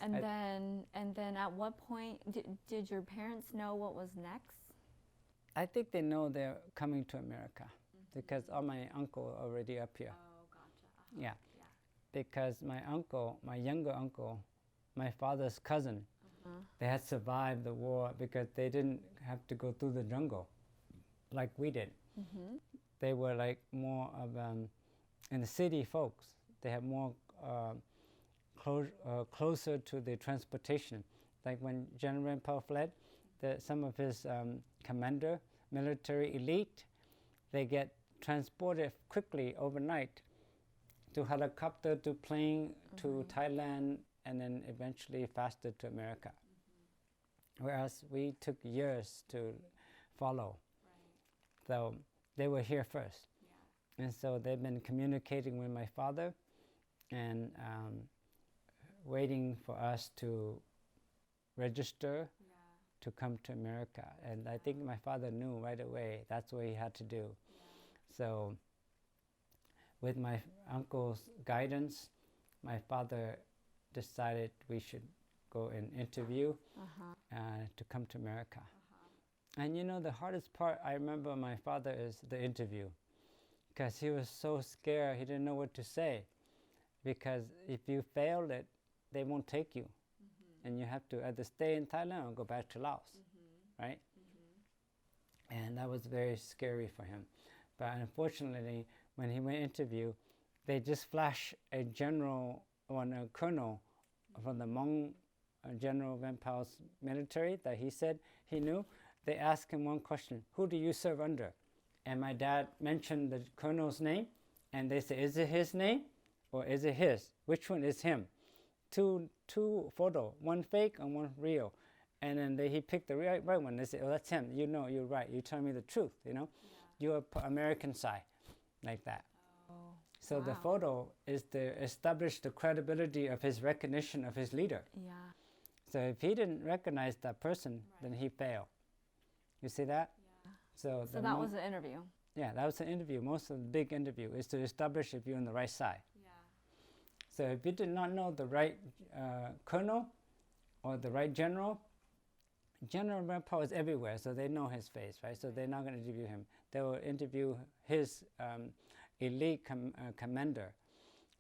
And then at what point did your parents know what was next? I think they know they're coming to America because all my uncle already up here. Oh, gotcha. Yeah, because my uncle, my younger uncle, my father's cousin, they had survived the war because they didn't have to go through the jungle like we did. They were like more of in the city folks. They have more closer to the transportation. Like when General Ren Pao fled, some of his commander, military elite, they get transported quickly overnight to helicopter, to plane, to Thailand, and then eventually faster to America. Whereas we took years to follow. So they were here first. And so they've been communicating with my father and waiting for us to register to come to America. And I think my father knew right away that's what he had to do. So with my uncle's guidance, my father decided we should go and interview to come to America. And you know, the hardest part I remember my father is the interview, because he was so scared, he didn't know what to say. Because if you failed it, they won't take you. And you have to either stay in Thailand or go back to Laos, right? And that was very scary for him. But unfortunately, when he went interview, they just flashed a general or a colonel from the Hmong General Ren Pao's military that he said he knew. They asked him one question: who do you serve under? And my dad mentioned the colonel's name, and they said, is it his name or is it his? Which one is him? Two photo, one fake and one real. And then he picked the right one. They said, oh, that's him. You know, you're right. You tell me the truth, you know. You're American side, like that. So the photo is to establish the credibility of his recognition of his leader. So if he didn't recognize that person, then he failed. You see that? So that was the interview. Yeah, that was an interview. Most of the big interview is to establish if you're on the right side. So if you did not know the right colonel or the right general, General Ren Pao is everywhere, so they know his face, right? So they're not going to interview him. They will interview his elite commander,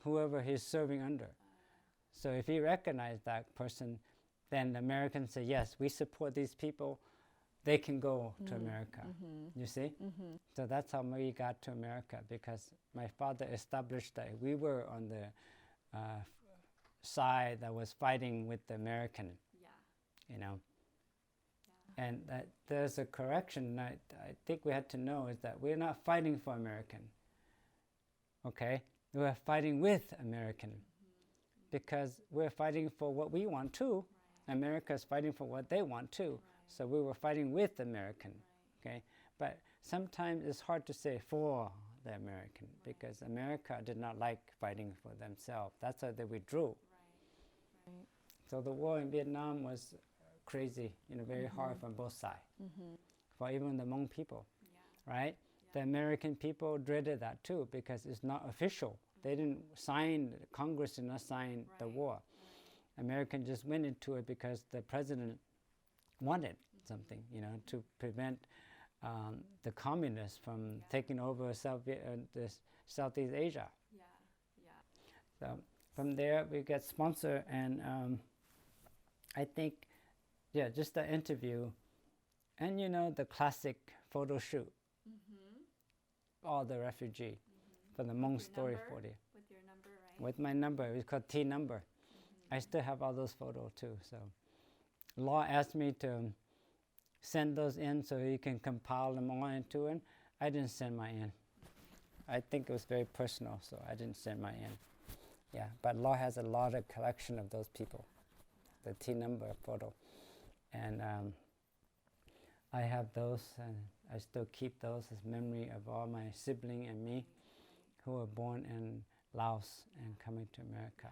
whoever he's serving under. So if he recognized that person, then the Americans say, yes, we support these people. They can go to America, you see? So that's how we got to America, because my father established that we were on the side that was fighting with the American, you know. And that there's a correction I think we had to know, is that we're not fighting for American, okay? We're fighting with American, because we're fighting for what we want too. America's fighting for what they want too. So we were fighting with American, okay? But sometimes it's hard to say for the American, because America did not like fighting for themselves. That's why they withdrew. So the war in Vietnam was crazy, you know, very hard from both sides, for even the Hmong people, right? The American people dreaded that too, because it's not official. They didn't sign, Congress did not sign the war. American just went into it because the president wanted something, you know, to prevent the communists from taking over Southeast Asia. So from there we get sponsored, and I think, just the interview, and you know, the classic photo shoot, all the refugee for the Hmong story 40. With your number, right? With my number, it's called T number. I still have all those photos too. So Law asked me to send those in so you can compile them all into it. I didn't send mine in. I think it was very personal, so I didn't send mine in. Yeah, but Law has a lot of collection of those people, the T number photo. And I have those, and I still keep those as memory of all my sibling and me who were born in Laos and coming to America.